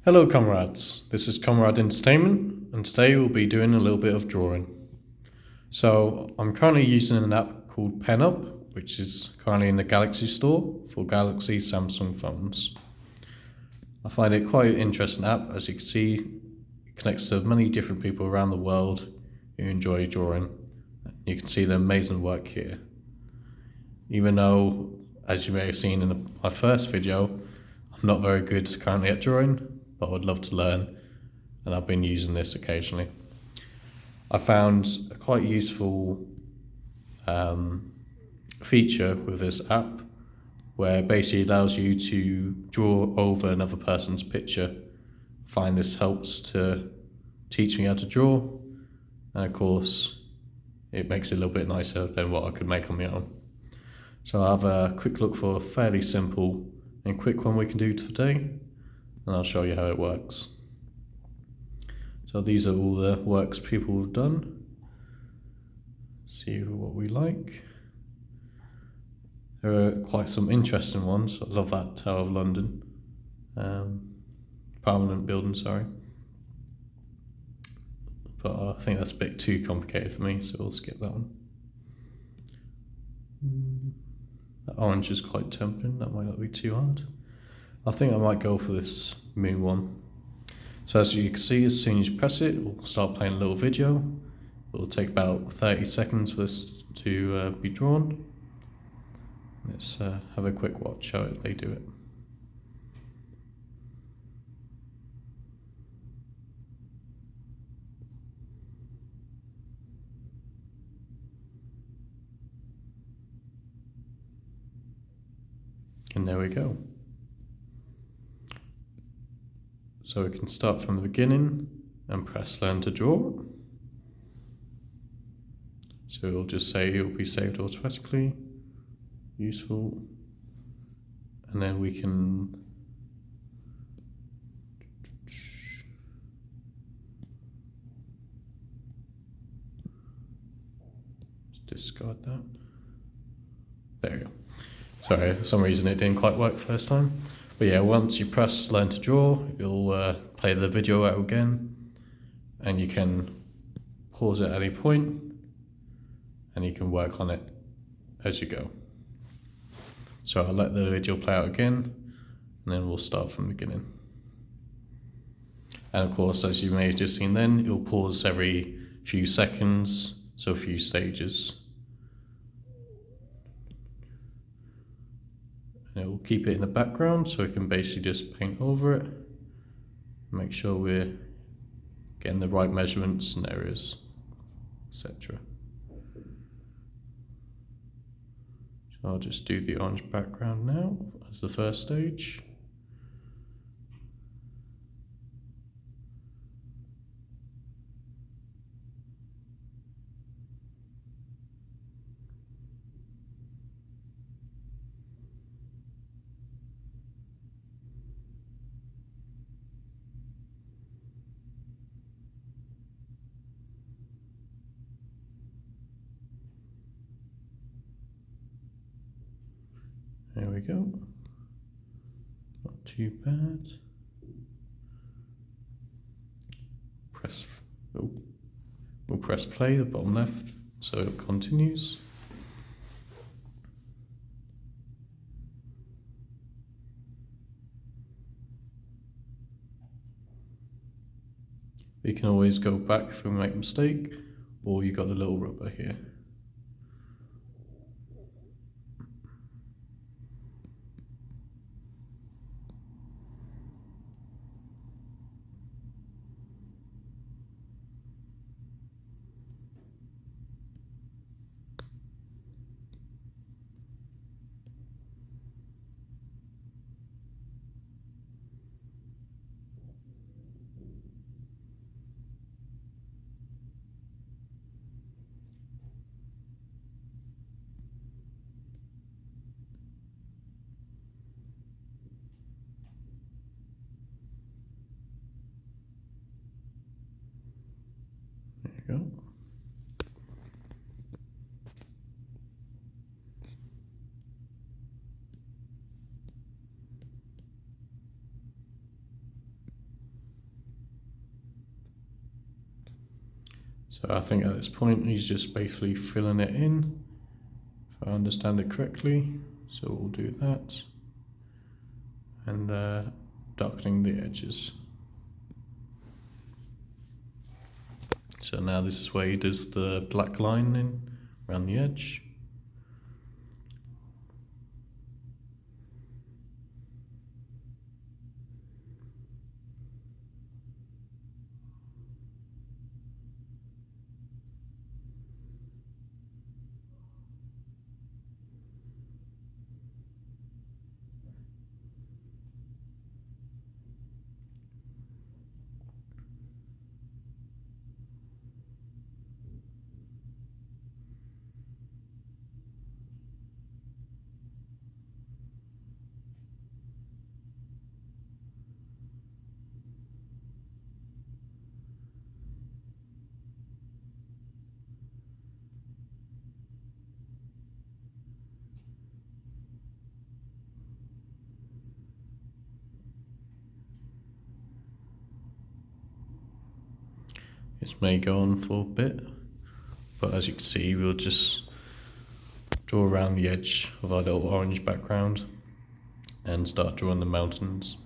Hello comrades, this is Comrade Entertainment and today we'll be doing a little bit of drawing. So I'm currently using an app called PenUp, which is currently in the Galaxy Store for Galaxy Samsung phones. I find it quite an interesting app. As you can see, it connects to many different people around the world who enjoy drawing. You can see the amazing work here. Even though, as you may have seen in my first video, I'm not very good currently at drawing, but I would love to learn, and I've been using this occasionally. I found a quite useful feature with this app where it basically allows you to draw over another person's picture. I find this helps to teach me how to draw, and of course it makes it a little bit nicer than what I could make on my own. So I'll have a quick look for a fairly simple and quick one we can do today, and I'll show you how it works. So these are all the works people have done. See what we like. There are quite some interesting ones. I love that Tower of London. Parliament building, sorry. But I think that's a bit too complicated for me, so we'll skip that one. That orange is quite tempting, that might not be too hard. I think I might go for this moon one. So as you can see, as soon as you press it, we'll start playing a little video. It'll take about 30 seconds for this to be drawn. Let's have a quick watch how they do it. And there we go. So we can start from the beginning and press learn to draw. So it'll just say it will be saved automatically. Useful. And then we can discard that. There we go. Sorry, for some reason it didn't quite work first time. But yeah, once you press learn to draw, it'll play the video out again, and you can pause it at any point, and you can work on it as you go. So I'll let the video play out again, and then we'll start from the beginning. And of course, as you may have just seen then, it'll pause every few seconds, so a few stages. And it will keep it in the background, so we can basically just paint over it, make sure we're getting the right measurements and areas, etc. So I'll just do the orange background now as the first stage. There we go. Not too bad. We'll press play, the bottom left, so it continues. We can always go back if we make a mistake, or you got the little rubber here. There you go. So I think at this point he's just basically filling it in, if I understand it correctly. So we'll do that, and darkening the edges. So now this is where he does the black line in around the edge. This may go on for a bit, but as you can see, we'll just draw around the edge of our little orange background and start drawing the mountains.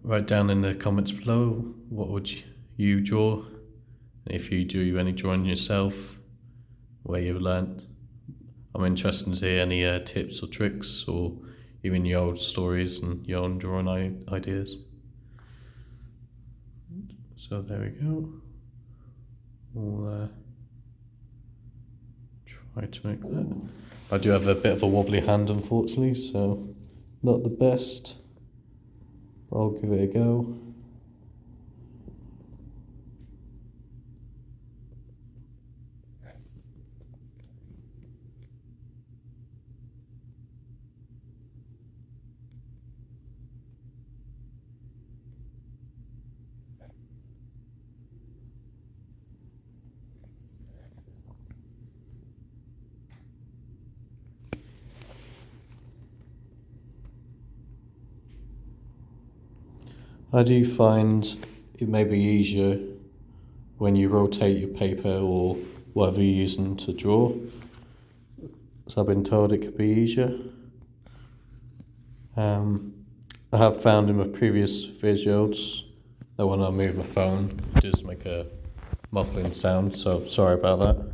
Write down in the comments below what would you draw, if you do any drawing yourself, where you've learnt. I'm interested to hear any tips or tricks, or even your old stories and your own drawing ideas. So there we go. We'll try to make that. I do have a bit of a wobbly hand, unfortunately, so not the best. I'll give it a go. I do find it may be easier when you rotate your paper or whatever you're using to draw. So I've been told it could be easier. I have found in my previous videos that when I move my phone, it does make a muffling sound, so sorry about that.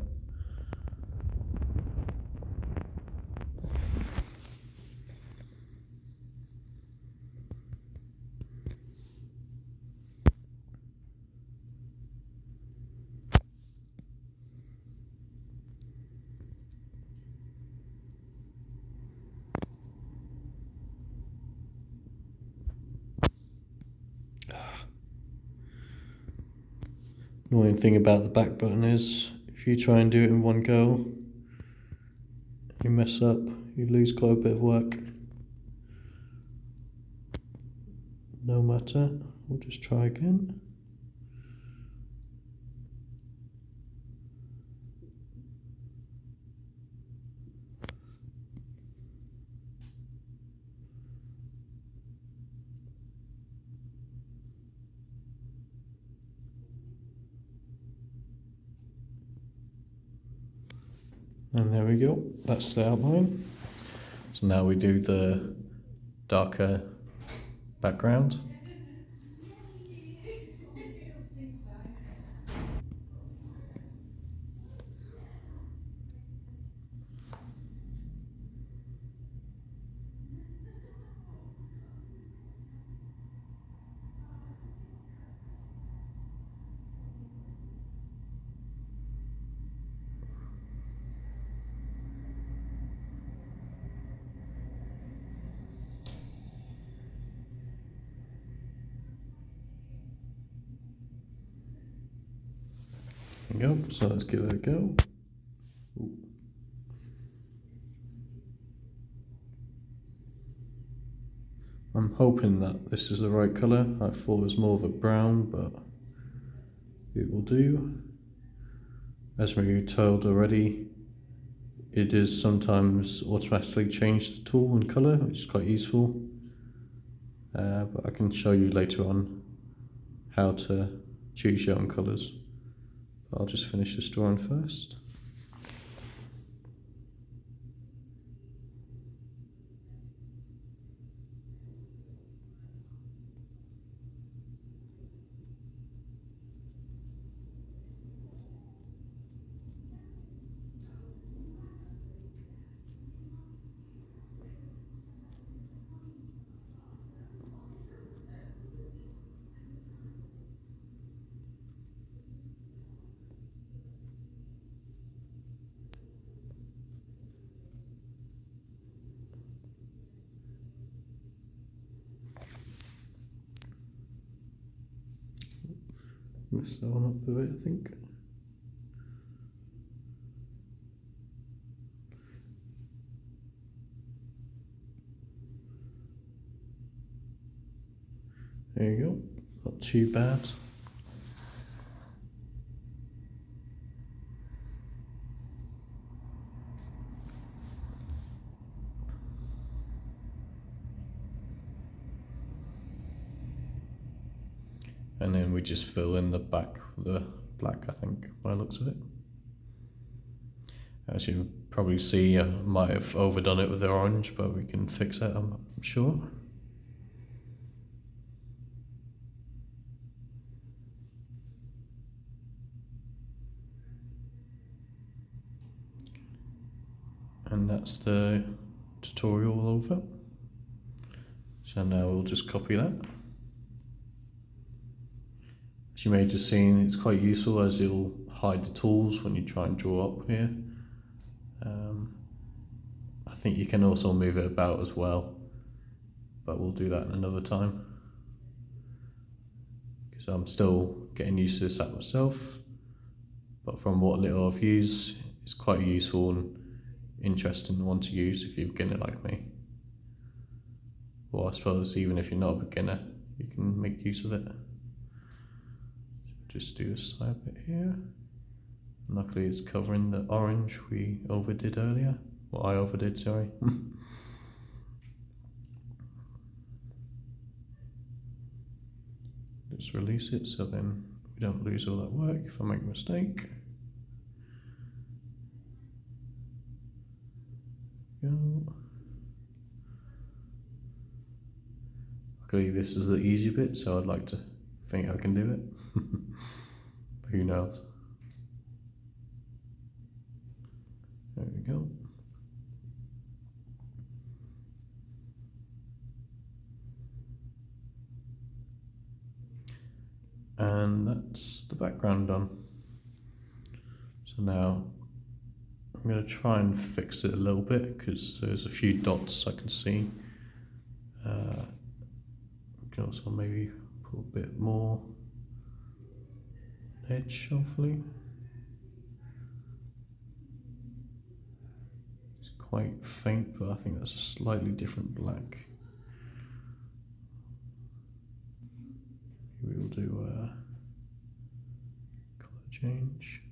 Annoying thing about the back button is, if you try and do it in one go, you mess up, you lose quite a bit of work. No matter, we'll just try again. And there we go, that's the outline. So now we do the darker background. There we go, so let's give it a go. I'm hoping that this is the right colour. I thought it was more of a brown, but it will do. As we were told already, it is sometimes automatically change the tool and colour, which is quite useful. but I can show you later on how to choose your own colours. I'll just finish this drawing first. Mess that one up a bit, I think. There you go, not too bad. And then we just fill in the back with the black, I think, by the looks of it. As you probably see, I might have overdone it with the orange, but we can fix it, I'm sure. And that's the tutorial all over. So now we'll just copy that. As you may have just seen, it's quite useful as you'll hide the tools when you try and draw up here. I think you can also move it about as well, but we'll do that another time. Because I'm still getting used to this app myself, but from what little I've used, it's quite useful and interesting one to use if you're a beginner like me. Or I suppose even if you're not a beginner, you can make use of it. Just do this side bit here. Luckily it's covering the orange we overdid earlier. Well, I overdid, sorry. Just release it so then we don't lose all that work if I make a mistake. Go. Luckily this is the easy bit, so I'd like to think I can do it. But who knows? There we go. And that's the background done. So now I'm going to try and fix it a little bit because there's a few dots I can see. We can also maybe put a bit more edge, hopefully. It's quite faint, but I think that's a slightly different black. We'll do a color change.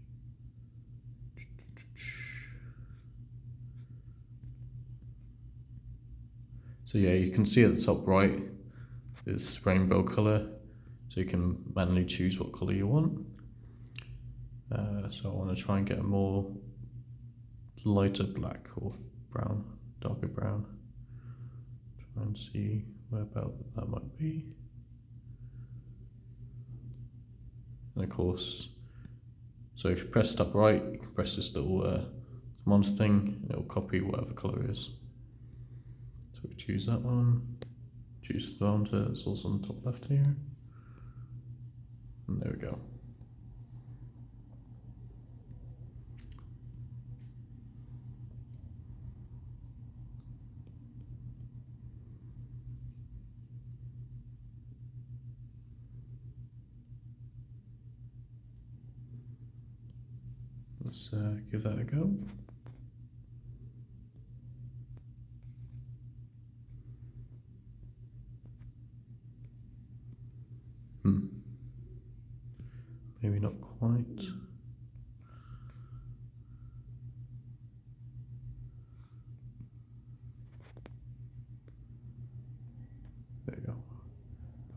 So yeah, you can see at the top right, this rainbow color, so you can manually choose what color you want. So I want to try and get a more lighter black or brown, darker brown. Try and see where about that might be. And of course, so if you press top right, you can press this little monitor thing, and it will copy whatever color it is. So we choose that one, choose the monitor, it's also on the top left here. And there we go. Let's give that a go. Maybe not quite. There you go.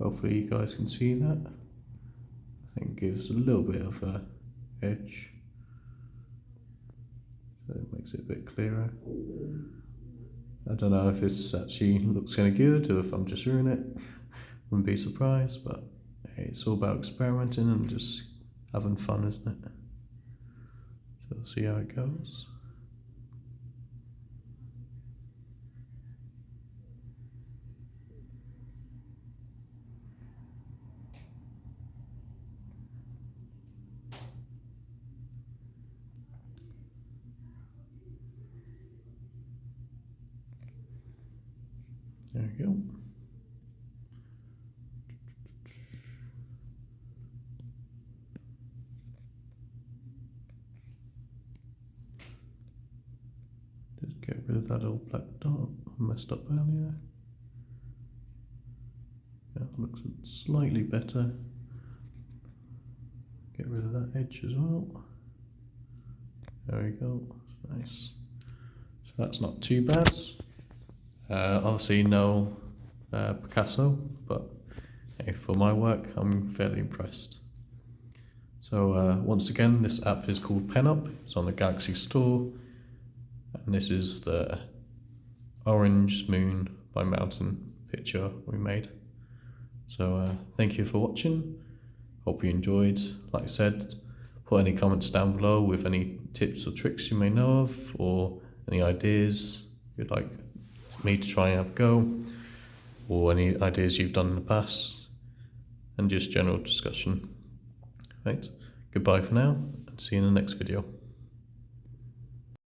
Hopefully you guys can see that. I think it gives a little bit of a edge, so it makes it a bit clearer. I don't know if this actually looks kind of good or if I'm just ruining it. Wouldn't be surprised, but hey, it's all about experimenting and just having fun, isn't it? So we'll see how it goes. There we go. Just get rid of that little black dot I messed up earlier. Yeah, it looks slightly better. Get rid of that edge as well. There we go. Nice. So that's not too bad. Obviously no Picasso, but hey, for my work I'm fairly impressed. So once again, this app is called PenUp. It's on the Galaxy Store, and this is the orange moon by mountain picture we made. So thank you for watching. Hope you enjoyed. Like I said, put any comments down below with any tips or tricks you may know of, or any ideas you'd like me to try and have a go, or any ideas you've done in the past, and just general discussion. Right, goodbye for now, and see you in the next video.